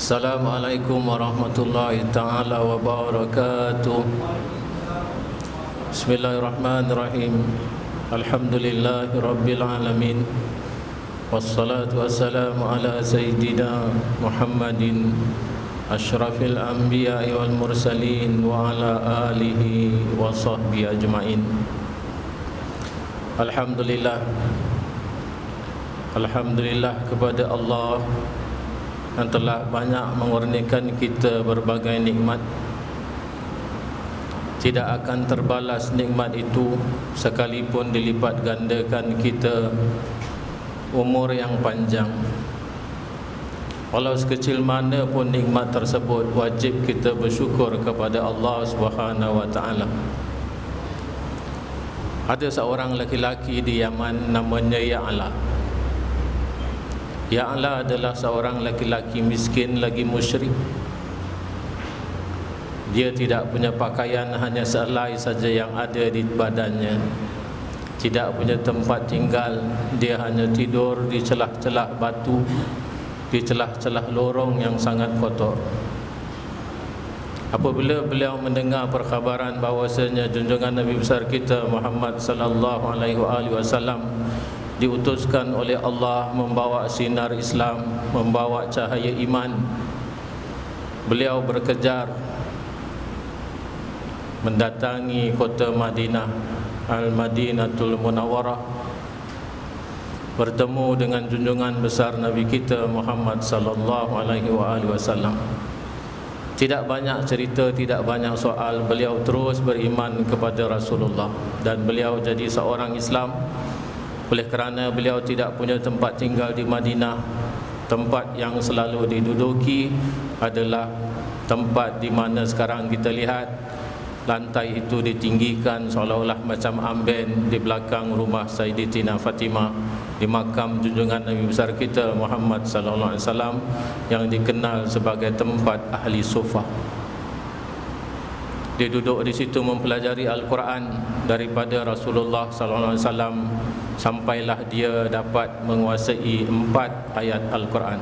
Assalamualaikum warahmatullahi ta'ala wabarakatuh. Bismillahirrahmanirrahim. Alhamdulillahi rabbil alamin. Wassalatu wassalamu ala sayyidina Muhammadin asyrafil anbiya'i wal mursalin wa ala alihi wa sahbihi ajma'in. Alhamdulillah kepada Allah yang telah banyak mengurniakan kita berbagai nikmat. Tidak akan terbalas nikmat itu sekalipun dilipat gandakan kita umur yang panjang. Walau sekecil mana pun nikmat tersebut, wajib kita bersyukur kepada Allah Subhanahu wa taala. Ada seorang lelaki di Yaman namanya Ya'la. Ya'la adalah seorang lelaki miskin lagi musyrik. Dia tidak punya pakaian, hanya sehelai saja yang ada di badannya. Tidak punya tempat tinggal, dia hanya tidur di celah-celah batu, di celah-celah lorong yang sangat kotor. Apabila beliau mendengar perkhabaran bahawasanya junjungan Nabi besar kita Muhammad sallallahu alaihi wasallam diutuskan oleh Allah membawa sinar Islam, membawa cahaya iman, beliau berkejar mendatangi kota Madinah, Al-Madinatul Munawwarah, bertemu dengan junjungan besar Nabi kita Muhammad sallallahu alaihi wasallam. Tidak banyak cerita, tidak banyak soal, beliau terus beriman kepada Rasulullah dan beliau jadi seorang Islam. Oleh kerana beliau tidak punya tempat tinggal di Madinah, tempat yang selalu diduduki adalah tempat di mana sekarang kita lihat lantai itu ditinggikan seolah-olah macam amben di belakang rumah Sayyidatina Fatimah, di makam junjungan Nabi besar kita Muhammad sallallahu alaihi wasallam yang dikenal sebagai tempat ahli sufa. Dia duduk di situ mempelajari Al-Quran daripada Rasulullah sallallahu alaihi wasallam sampailah dia dapat menguasai 4 ayat Al-Quran.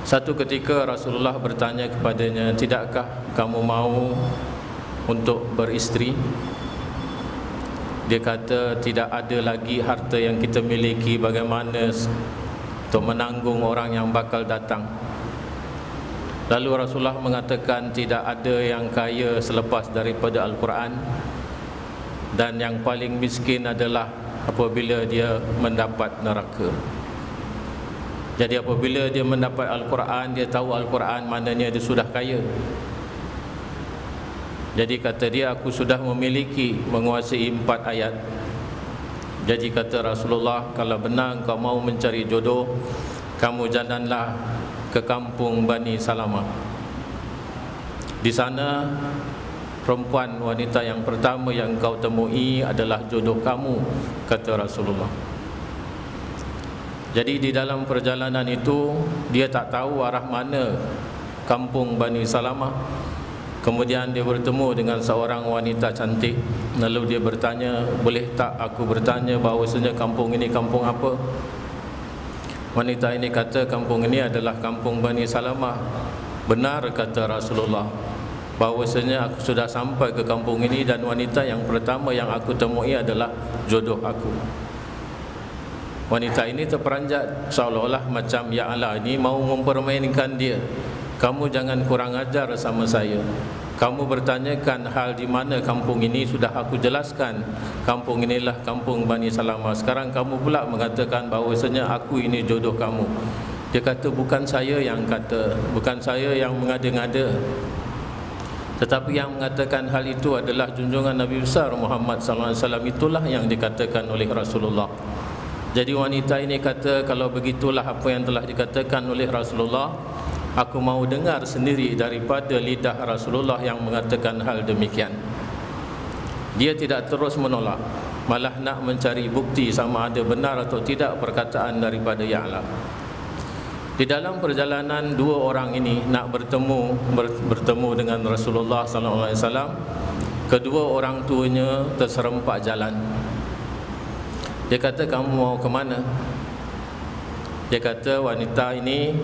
Satu ketika Rasulullah bertanya kepadanya, "Tidakkah kamu mau untuk beristeri?" Dia kata, "Tidak ada lagi harta yang kita miliki, bagaimana untuk menanggung orang yang bakal datang?" Lalu Rasulullah mengatakan, tidak ada yang kaya selepas daripada Al-Quran, dan yang paling miskin adalah apabila dia mendapat neraka. Jadi apabila dia mendapat Al-Quran, dia tahu Al-Quran, maknanya dia sudah kaya. Jadi kata dia, aku sudah memiliki, menguasai 4 ayat. Jadi kata Rasulullah, kalau benar kau mau mencari jodoh, kamu jalanlah ke kampung Bani Salamah. Di sana perempuan wanita yang pertama yang kau temui adalah jodoh kamu, kata Rasulullah. Jadi di dalam perjalanan itu dia tak tahu arah mana kampung Bani Salamah. Kemudian dia bertemu dengan seorang wanita cantik. Lalu dia bertanya, boleh tak aku bertanya bahawasanya kampung ini kampung apa? Wanita ini kata, kampung ini adalah kampung Bani Salamah. Benar kata Rasulullah, bahawasanya aku sudah sampai ke kampung ini dan wanita yang pertama yang aku temui adalah jodoh aku. Wanita ini terperanjat seolah-olah macam Ya'la ini mau mempermainkan dia. Kamu jangan kurang ajar sama saya. Kamu bertanyakan hal di mana kampung ini, sudah aku jelaskan. Kampung inilah kampung Bani Salamah. Sekarang kamu pula mengatakan bahawasanya aku ini jodoh kamu. Dia kata, bukan saya yang kata, bukan saya yang mengada-ngada, tetapi yang mengatakan hal itu adalah junjungan Nabi besar Muhammad sallallahu alaihi wasallam. Itulah yang dikatakan oleh Rasulullah. Jadi wanita ini kata, kalau begitulah apa yang telah dikatakan oleh Rasulullah, aku mau dengar sendiri daripada lidah Rasulullah yang mengatakan hal demikian. Dia tidak terus menolak, malah nak mencari bukti sama ada benar atau tidak perkataan daripada Ya'la. Di dalam perjalanan dua orang ini nak bertemu dengan Rasulullah sallallahu alaihi wasallam, kedua orang tuanya terserempak jalan. Dia kata, kamu mau ke mana? Dia kata, wanita ini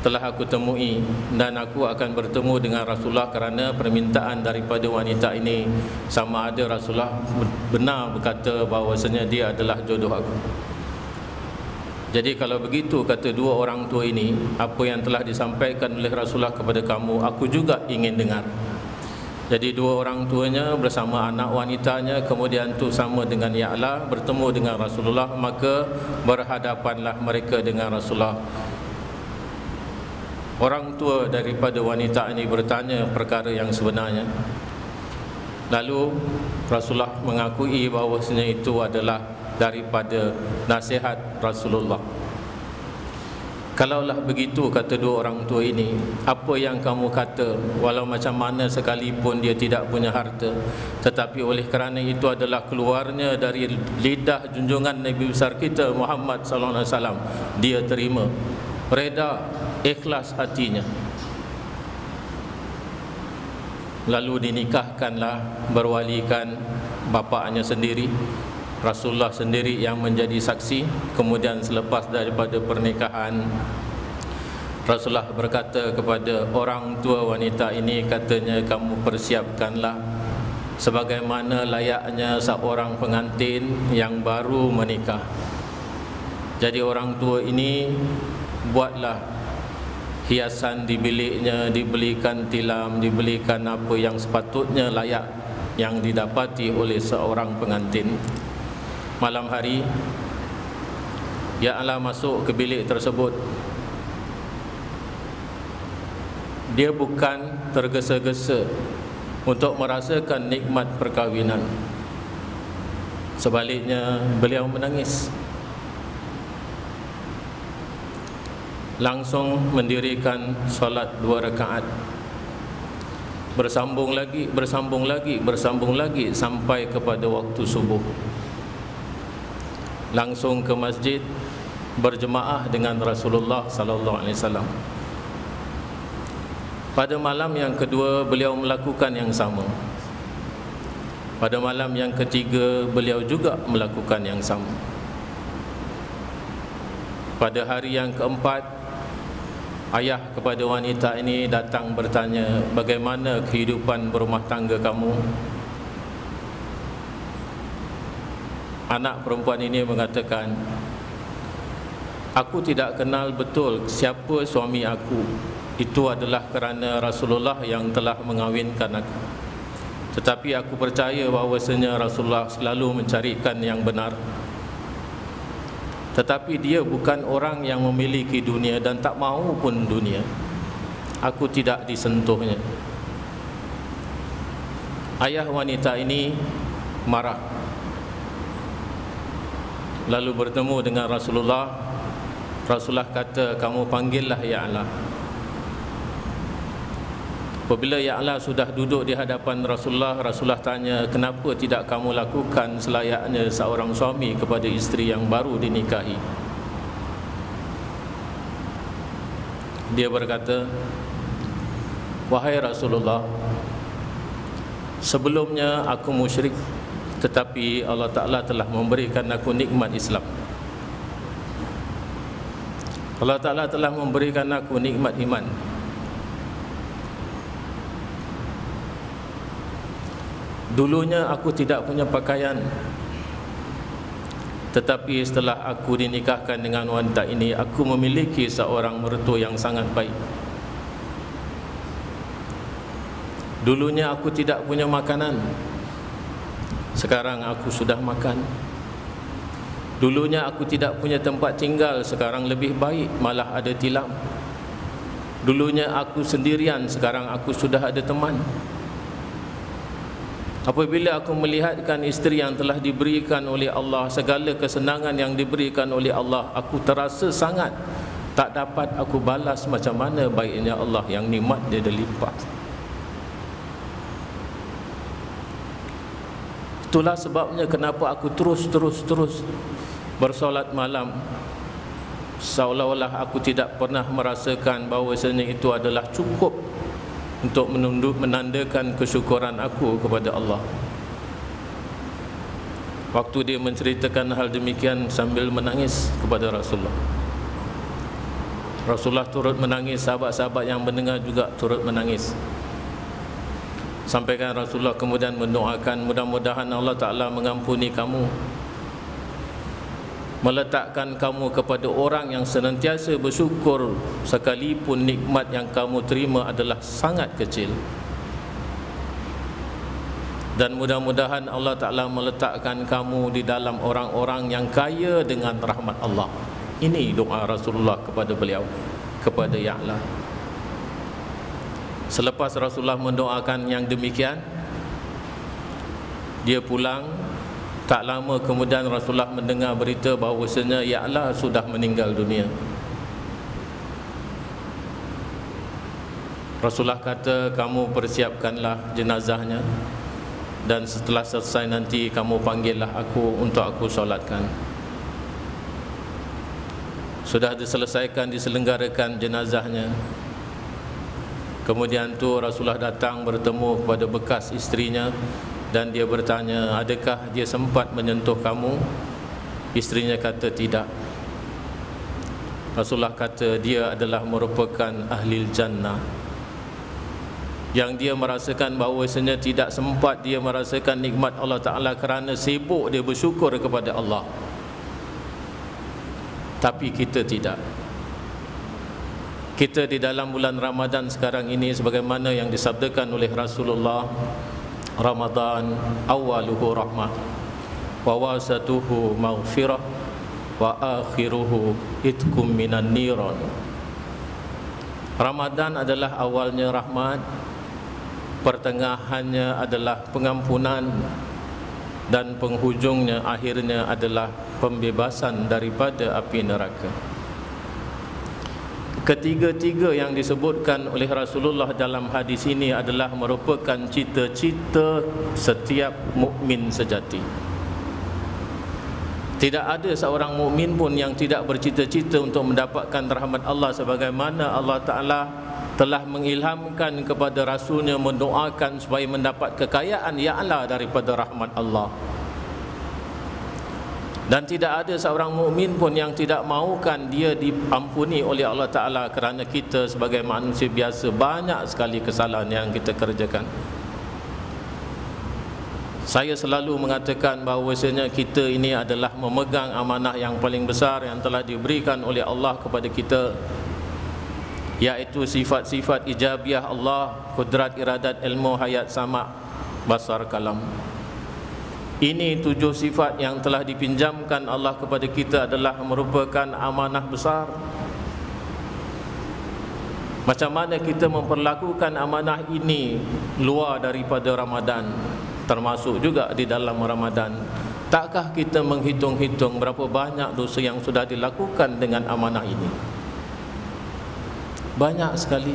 telah aku temui dan aku akan bertemu dengan Rasulullah kerana permintaan daripada wanita ini, sama ada Rasulullah benar berkata bahawasanya dia adalah jodoh aku. Jadi kalau begitu, kata dua orang tua ini, apa yang telah disampaikan oleh Rasulullah kepada kamu, aku juga ingin dengar. Jadi dua orang tuanya bersama anak wanitanya, kemudian tu sama dengan Ya'la bertemu dengan Rasulullah, maka berhadapanlah mereka dengan Rasulullah. Orang tua daripada wanita ini bertanya perkara yang sebenarnya. Lalu Rasulullah mengakui bahawasanya itu adalah daripada nasihat Rasulullah. Kalaulah begitu, kata dua orang tua ini, apa yang kamu kata, walau macam mana sekalipun dia tidak punya harta, tetapi oleh kerana itu adalah keluarnya dari lidah junjungan Nabi besar kita Muhammad sallallahu alaihi wasallam, dia terima, reda, ikhlas hatinya. Lalu dinikahkanlah, berwalikan bapaknya sendiri, Rasulullah sendiri yang menjadi saksi. Kemudian selepas daripada pernikahan, Rasulullah berkata kepada orang tua wanita ini, katanya, kamu persiapkanlah sebagaimana layaknya seorang pengantin yang baru menikah. Jadi orang tua ini buatlah hiasan di biliknya, dibelikan tilam, dibelikan apa yang sepatutnya layak yang didapati oleh seorang pengantin. Malam hari, Ya'la masuk ke bilik tersebut. Dia bukan tergesa-gesa untuk merasakan nikmat perkahwinan. Sebaliknya, beliau menangis. Langsung mendirikan solat 2 rakaat. Bersambung lagi, bersambung lagi, bersambung lagi sampai kepada waktu subuh. Langsung ke masjid berjemaah dengan Rasulullah sallallahu alaihi wasallam. Pada malam yang kedua beliau melakukan yang sama. Pada malam yang ketiga beliau juga melakukan yang sama. Pada hari yang keempat, ayah kepada wanita ini datang bertanya, bagaimana kehidupan berumah tangga kamu? Anak perempuan ini mengatakan, aku tidak kenal betul siapa suami aku. Itu adalah kerana Rasulullah yang telah mengawinkan aku. Tetapi aku percaya bahawasanya Rasulullah selalu mencarikan yang benar. Tetapi dia bukan orang yang memiliki dunia dan tak mahu pun dunia. Aku tidak disentuhnya. Ayah wanita ini marah. Lalu bertemu dengan Rasulullah. Rasulullah kata, kamu panggillah Ya'la. Apabila Ya'la sudah duduk di hadapan Rasulullah, Rasulullah tanya, kenapa tidak kamu lakukan selayaknya seorang suami kepada isteri yang baru dinikahi? Dia berkata, wahai Rasulullah, sebelumnya aku musyrik, tetapi Allah Ta'ala telah memberikan aku nikmat Islam. Allah Ta'ala telah memberikan aku nikmat iman. Dulunya aku tidak punya pakaian, tetapi setelah aku dinikahkan dengan wanita ini, aku memiliki seorang mertua yang sangat baik. Dulunya aku tidak punya makanan, sekarang aku sudah makan. Dulunya aku tidak punya tempat tinggal, sekarang lebih baik, malah ada tilam. Dulunya aku sendirian, sekarang aku sudah ada teman. Apabila aku melihatkan isteri yang telah diberikan oleh Allah, segala kesenangan yang diberikan oleh Allah, aku terasa sangat tak dapat aku balas macam mana baiknya Allah yang nikmat dia berlimpah. Itulah sebabnya kenapa aku terus bersolat malam, seolah-olah aku tidak pernah merasakan bahawasanya itu adalah cukup untuk menandakan kesyukuran aku kepada Allah. Waktu dia menceritakan hal demikian sambil menangis kepada Rasulullah. Rasulullah turut menangis, sahabat-sahabat yang mendengar juga turut menangis. Sampaikan Rasulullah kemudian mendoakan, mudah-mudahan Allah Ta'ala mengampuni kamu, meletakkan kamu kepada orang yang senantiasa bersyukur sekalipun nikmat yang kamu terima adalah sangat kecil. Dan mudah-mudahan Allah Ta'ala meletakkan kamu di dalam orang-orang yang kaya dengan rahmat Allah. Ini doa Rasulullah kepada beliau, kepada Ya'la. Selepas Rasulullah mendoakan yang demikian, dia pulang. Tak lama kemudian Rasulullah mendengar berita bahawasanya Ya'la sudah meninggal dunia. Rasulullah kata, kamu persiapkanlah jenazahnya, dan setelah selesai nanti kamu panggillah aku untuk aku solatkan. Sudah diselesaikan, diselenggarakan jenazahnya. Kemudian tu Rasulullah datang bertemu kepada bekas isterinya, dan dia bertanya, adakah dia sempat menyentuh kamu? Isterinya kata tidak. Rasulullah kata dia adalah merupakan ahli jannah, yang dia merasakan bahawasanya tidak sempat dia merasakan nikmat Allah Ta'ala kerana sibuk dia bersyukur kepada Allah. Tapi kita tidak. Kita di dalam bulan Ramadan sekarang ini, sebagaimana yang disabdakan oleh Rasulullah, Ramadan awaluhu rahmah, wa wasatuhu maghfirah, wa akhiruhu itkum minan niran. Ramadan adalah awalnya rahmat, pertengahannya adalah pengampunan, dan penghujungnya, akhirnya adalah pembebasan daripada api neraka. Ketiga-tiga yang disebutkan oleh Rasulullah dalam hadis ini adalah merupakan cita-cita setiap mukmin sejati. Tidak ada seorang mukmin pun yang tidak bercita-cita untuk mendapatkan rahmat Allah, sebagaimana Allah Ta'ala telah mengilhamkan kepada Rasulnya mendoakan supaya mendapat kekayaan Ya'la daripada rahmat Allah. Dan tidak ada seorang mukmin pun yang tidak mahukan dia diampuni oleh Allah Ta'ala, kerana kita sebagai manusia biasa banyak sekali kesalahan yang kita kerjakan. Saya selalu mengatakan bahawasanya kita ini adalah memegang amanah yang paling besar yang telah diberikan oleh Allah kepada kita, iaitu sifat-sifat ijabiah Allah, kudrat, iradat, ilmu, hayat, sama', basar, kalam. Ini 7 sifat yang telah dipinjamkan Allah kepada kita adalah merupakan amanah besar. Macam mana kita memperlakukan amanah ini luar daripada Ramadan, termasuk juga di dalam Ramadan? Takkah kita menghitung-hitung berapa banyak dosa yang sudah dilakukan dengan amanah ini? Banyak sekali.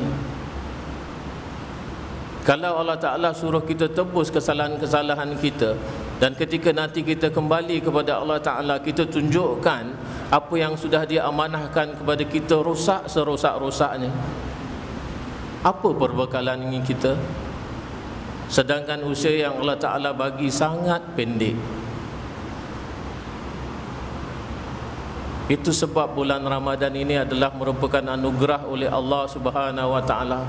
Kalau Allah Ta'ala suruh kita tebus kesalahan-kesalahan kita, dan ketika nanti kita kembali kepada Allah Ta'ala, kita tunjukkan apa yang sudah dia amanahkan kepada kita rosak serosak-rosaknya, apa perbekalan ini kita? Sedangkan usia yang Allah Ta'ala bagi sangat pendek. Itu sebab bulan Ramadan ini adalah merupakan anugerah oleh Allah Subhanahu wa Ta'ala.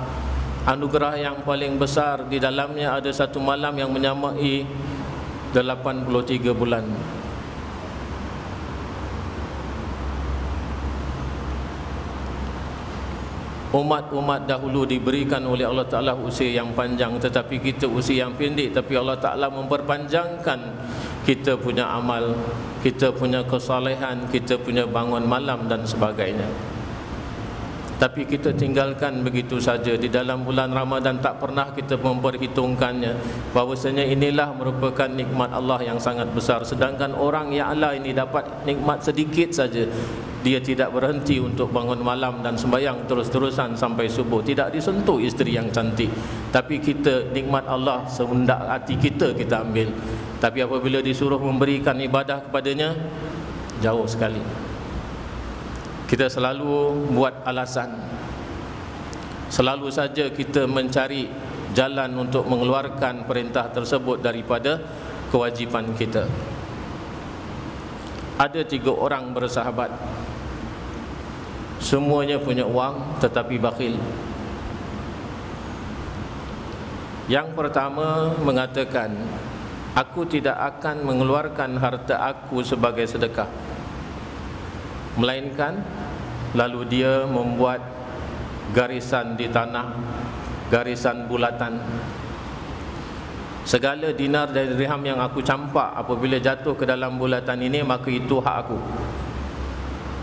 Anugerah yang paling besar. Di dalamnya ada satu malam yang menyamai 83 bulan. Umat-umat dahulu diberikan oleh Allah Ta'ala usia yang panjang, tetapi kita usia yang pendek. Tapi Allah Ta'ala memperpanjangkan kita punya amal, kita punya kesalehan, kita punya bangun malam dan sebagainya. Tapi kita tinggalkan begitu saja. Di dalam bulan Ramadan tak pernah kita memperhitungkannya, bahawasanya inilah merupakan nikmat Allah yang sangat besar. Sedangkan orang Ya'la ini dapat nikmat sedikit saja, dia tidak berhenti untuk bangun malam dan sembahyang terus-terusan sampai subuh. Tidak disentuh isteri yang cantik. Tapi kita, nikmat Allah sehendak hati kita ambil. Tapi apabila disuruh memberikan ibadah kepadanya, jauh sekali. Kita selalu buat alasan, selalu saja kita mencari jalan untuk mengeluarkan perintah tersebut daripada kewajipan kita. Ada 3 orang bersahabat, semuanya punya uang tetapi bakhil. Yang pertama mengatakan, aku tidak akan mengeluarkan harta aku sebagai sedekah, melainkan lalu dia membuat garisan di tanah, garisan bulatan. Segala dinar dan dirham yang aku campak apabila jatuh ke dalam bulatan ini, maka itu hak aku.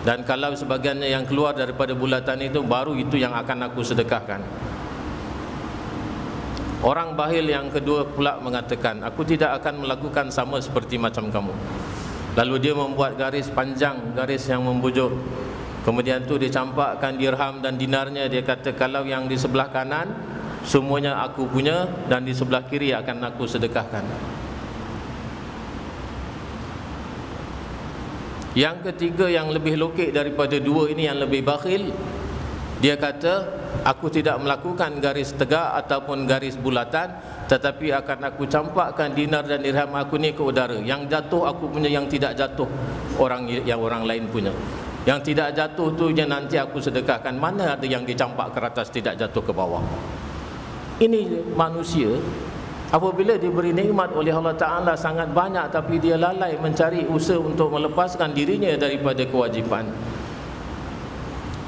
Dan kalau sebagiannya yang keluar daripada bulatan itu, baru itu yang akan aku sedekahkan. Orang bakhil yang kedua pula mengatakan, aku tidak akan melakukan sama seperti macam kamu. Lalu dia membuat garis panjang, garis yang membujur. Kemudian tu dia campakkan dirham dan dinarnya. Dia kata, kalau yang di sebelah kanan semuanya aku punya, dan di sebelah kiri akan aku sedekahkan. Yang ketiga yang lebih lokek daripada 2 ini, yang lebih bakhil, dia kata, aku tidak melakukan garis tegak ataupun garis bulatan, tetapi akan aku campakkan dinar dan dirham aku ni ke udara. Yang jatuh aku punya, yang tidak jatuh orang lain punya. Yang tidak jatuh tu je nanti aku sedekahkan. Mana ada yang dicampak ke atas tidak jatuh ke bawah. Ini manusia apabila diberi nikmat oleh Allah Ta'ala sangat banyak, tapi dia lalai mencari usaha untuk melepaskan dirinya daripada kewajipan.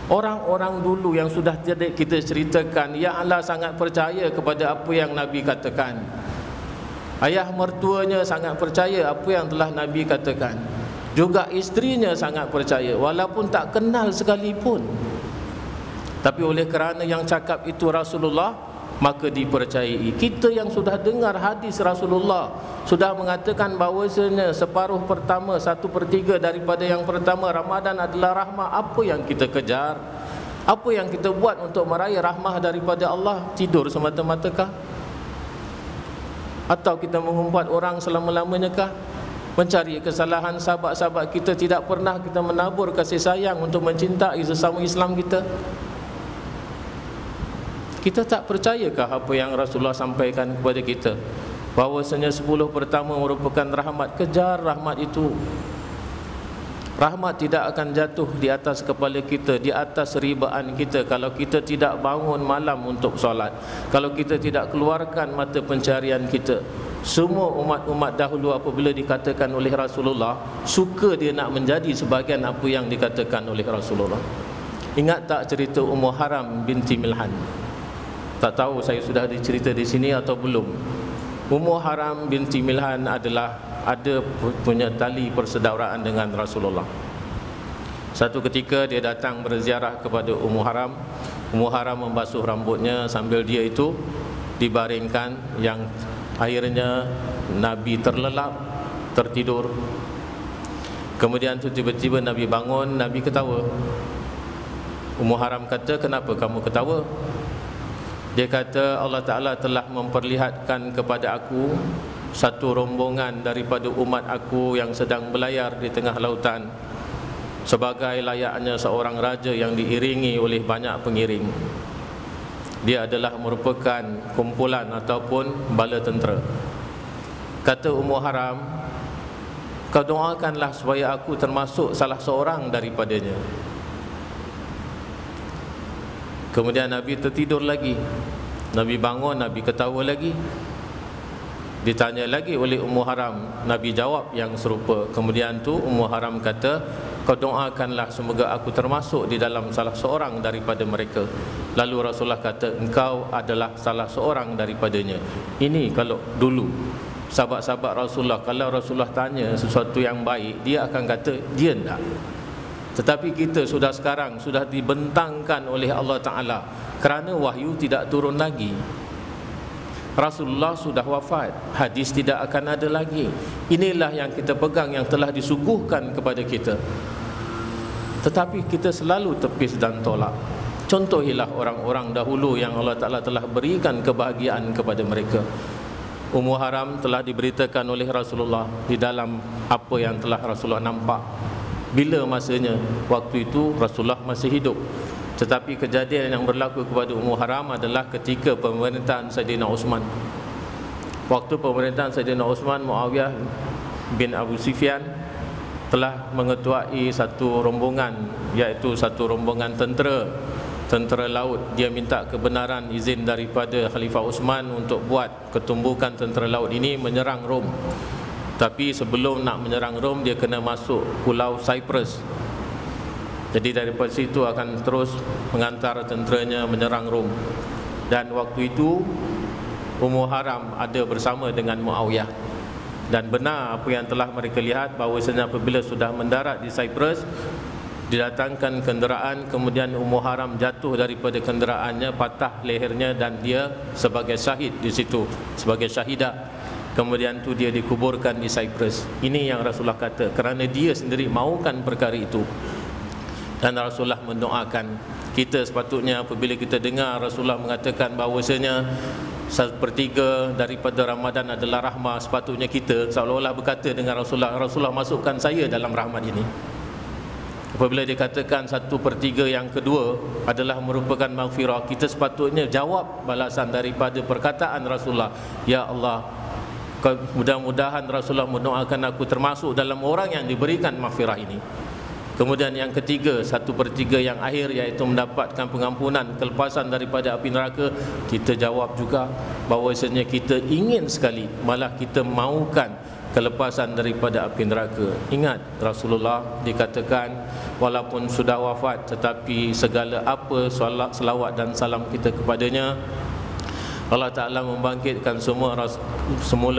Orang-orang dulu yang sudah kita ceritakan, ya Allah sangat percaya kepada apa yang Nabi katakan. Ayah mertuanya sangat percaya apa yang telah Nabi katakan. Juga isterinya sangat percaya, walaupun tak kenal sekalipun. Tapi oleh kerana yang cakap itu Rasulullah, maka dipercayai. Kita yang sudah dengar hadis Rasulullah, sudah mengatakan bahawasanya separuh pertama, 1/3 daripada yang pertama Ramadan adalah rahmah. Apa yang kita kejar? Apa yang kita buat untuk meraih rahmah daripada Allah? Tidur semata-matakah? Atau kita mengumpat orang selama-lamanya kah? Mencari kesalahan sahabat-sahabat kita? Tidak pernah kita menabur kasih sayang untuk mencintai sesama Islam kita? Kita tak percayakah apa yang Rasulullah sampaikan kepada kita, bahawasanya 10 pertama merupakan rahmat? Kejar rahmat itu. Rahmat tidak akan jatuh di atas kepala kita, di atas ribaan kita, kalau kita tidak bangun malam untuk solat, kalau kita tidak keluarkan mata pencarian kita. Semua umat-umat dahulu apabila dikatakan oleh Rasulullah, suka dia nak menjadi sebahagian apa yang dikatakan oleh Rasulullah. Ingat tak cerita Ummu Haram binti Milhan? Tak tahu saya sudah dicerita di sini atau belum. Ummu Haram binti Milhan adalah ada punya tali persaudaraan dengan Rasulullah. Satu ketika dia datang berziarah kepada Ummu Haram. Ummu Haram membasuh rambutnya sambil dia itu dibaringkan, yang akhirnya Nabi terlelap, tertidur. Kemudian tu tiba-tiba Nabi bangun, Nabi ketawa. Ummu Haram kata, kenapa kamu ketawa? Dia kata, Allah Ta'ala telah memperlihatkan kepada aku satu rombongan daripada umat aku yang sedang berlayar di tengah lautan, sebagai layaknya seorang raja yang diiringi oleh banyak pengiring. Dia adalah merupakan kumpulan ataupun bala tentera. Kata Ummu Haram, kau doakanlah supaya aku termasuk salah seorang daripadanya. Kemudian Nabi tertidur lagi. Nabi bangun, Nabi ketawa lagi. Ditanya lagi oleh Ummu Haram, Nabi jawab yang serupa. Kemudian tu Ummu Haram kata, kau doakanlah semoga aku termasuk di dalam salah seorang daripada mereka. Lalu Rasulullah kata, engkau adalah salah seorang daripadanya. Ini kalau dulu sahabat-sahabat Rasulullah, kalau Rasulullah tanya sesuatu yang baik, dia akan kata dia enggak. Tetapi kita sudah sekarang sudah dibentangkan oleh Allah Ta'ala, kerana wahyu tidak turun lagi. Rasulullah sudah wafat, hadis tidak akan ada lagi. Inilah yang kita pegang, yang telah disuguhkan kepada kita. Tetapi kita selalu tepis dan tolak. Contohilah orang-orang dahulu yang Allah Ta'ala telah berikan kebahagiaan kepada mereka. Ummu Haram telah diberitakan oleh Rasulullah di dalam apa yang telah Rasulullah nampak. Bila masanya? Waktu itu Rasulullah masih hidup. Tetapi kejadian yang berlaku kepada Ummu Haram adalah ketika pemerintahan Sayyidina Uthman. Waktu pemerintahan Sayyidina Uthman, Muawiyah bin Abu Sufyan telah mengetuai satu rombongan, iaitu satu rombongan tentera laut. Dia minta kebenaran izin daripada Khalifah Uthman untuk buat ketumbukan tentera laut ini menyerang Rom. Tapi sebelum nak menyerang Rom, dia kena masuk pulau Cyprus. Jadi daripada situ akan terus mengantar tenteranya menyerang Rom. Dan waktu itu Ummu Haram ada bersama dengan Muawiyah. Dan benar apa yang telah mereka lihat, bahawasanya apabila sudah mendarat di Cyprus, didatangkan kenderaan, kemudian Ummu Haram jatuh daripada kenderaannya, patah lehernya, dan dia sebagai syahid di situ, sebagai syahidah. Kemudian tu dia dikuburkan di Cyprus. Ini yang Rasulullah kata, kerana dia sendiri mahukan perkara itu. Dan Rasulullah mendoakan kita. Sepatutnya apabila kita dengar Rasulullah mengatakan bahawasanya 1/3 daripada Ramadan adalah rahmah, sepatutnya kita seolah-olah berkata dengan Rasulullah, Rasulullah masukkan saya dalam rahmat ini. Apabila dikatakan 1/3 yang kedua adalah merupakan maghfirah, kita sepatutnya jawab balasan daripada perkataan Rasulullah, ya Allah, mudah-mudahan Rasulullah mendoakan aku termasuk dalam orang yang diberikan maghfirah ini. Kemudian yang ketiga, 1/3 yang akhir, iaitu mendapatkan pengampunan, kelepasan daripada api neraka, kita jawab juga bahawasanya kita ingin sekali, malah kita mahukan kelepasan daripada api neraka. Ingat, Rasulullah dikatakan walaupun sudah wafat, tetapi segala apa selawat dan salam kita kepadanya, Allah Ta'ala membangkitkan semula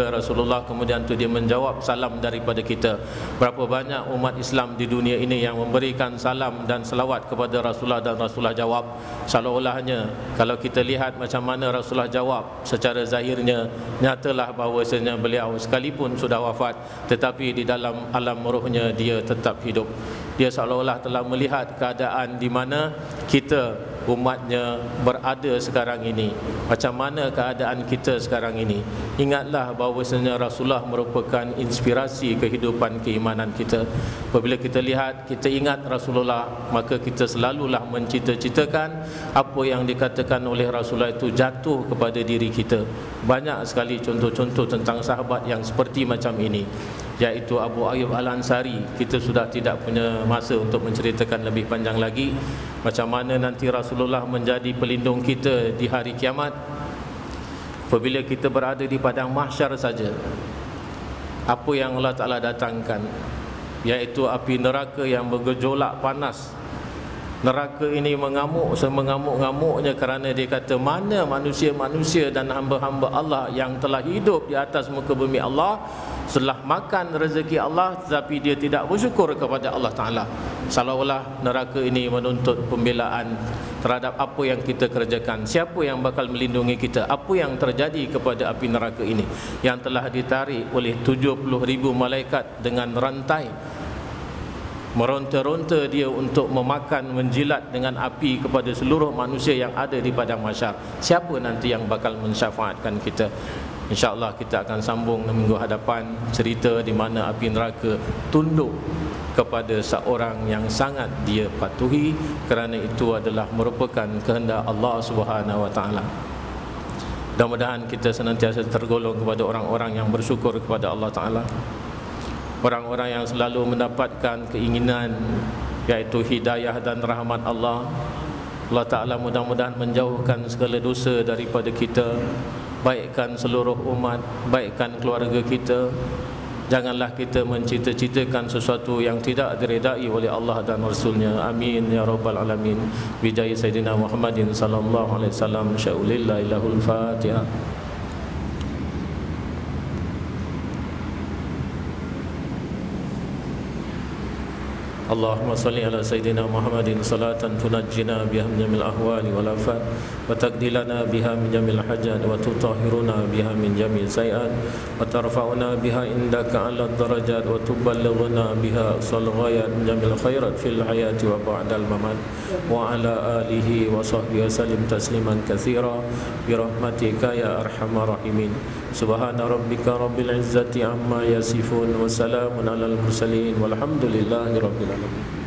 Rasulullah, kemudian tu dia menjawab salam daripada kita. Berapa banyak umat Islam di dunia ini yang memberikan salam dan selawat kepada Rasulullah, dan Rasulullah jawab. Seolah-olahnya kalau kita lihat macam mana Rasulullah jawab, secara zahirnya nyatalah bahawasanya beliau sekalipun sudah wafat, tetapi di dalam alam rohnya dia tetap hidup. Dia seolah-olah telah melihat keadaan di mana kita umatnya berada sekarang ini, macam mana keadaan kita sekarang ini. Ingatlah bahawasanya Rasulullah merupakan inspirasi kehidupan keimanan kita. Apabila kita lihat, kita ingat Rasulullah, maka kita selalulah mencita-citakan apa yang dikatakan oleh Rasulullah itu jatuh kepada diri kita. Banyak sekali contoh-contoh tentang sahabat yang seperti macam ini, iaitu Abu Ayyub Al-Ansari. Kita sudah tidak punya masa untuk menceritakan lebih panjang lagi macam mana nanti Rasulullah menjadi pelindung kita di hari kiamat. Apabila kita berada di padang mahsyar saja, apa yang Allah Ta'ala datangkan, iaitu api neraka yang bergejolak panas. Neraka ini mengamuk semengamuk-ngamuknya, kerana dia kata, mana manusia-manusia dan hamba-hamba Allah yang telah hidup di atas muka bumi Allah, setelah makan rezeki Allah, tetapi dia tidak bersyukur kepada Allah Ta'ala. Seolah-olah neraka ini menuntut pembelaan terhadap apa yang kita kerjakan. Siapa yang bakal melindungi kita? Apa yang terjadi kepada api neraka ini yang telah ditarik oleh 70,000 malaikat dengan rantai, meronta-ronta dia untuk memakan, menjilat dengan api kepada seluruh manusia yang ada di padang mahsyar. Siapa nanti yang bakal mensyafaatkan kita? InsyaAllah kita akan sambung minggu hadapan cerita di mana api neraka tunduk kepada seorang yang sangat dia patuhi, kerana itu adalah merupakan kehendak Allah Subhanahu Wa Taala. Mudah-mudahan kita senantiasa tergolong kepada orang-orang yang bersyukur kepada Allah Ta'ala, orang-orang yang selalu mendapatkan keinginan, iaitu hidayah dan rahmat Allah. Allah Ta'ala mudah-mudahan menjauhkan segala dosa daripada kita, baikkan seluruh umat, baikkan keluarga kita. Janganlah kita mencita-citakan sesuatu yang tidak diredai oleh Allah dan Rasulnya. Amin ya rabbal alamin. Bijahi Sayyidina Muhammadin sallallahu alaihi wasallam. Sya'ulillah ilahul Fatihah. Allahumma salli ala Sayyidina Muhammadin salatan tunajjina biha min jamil ahwali wal afat, wa taqdilana biha min jamil hajat, wa tutahhiruna biha min jamil sayiat, wa tarfa'una biha indaka ala darajat, wa tuballighuna biha aqsal ghayat min jamil khairat fil hayati wa ba'dal mamat, wa ala alihi wa sahbihi wasallim tasliman katsira bi rahmatika ya arhamar rahimin. Subhana rabbika rabbil izzati amma yasifun, wa salamun alal mursalin, walhamdulillahi rabbil alamin.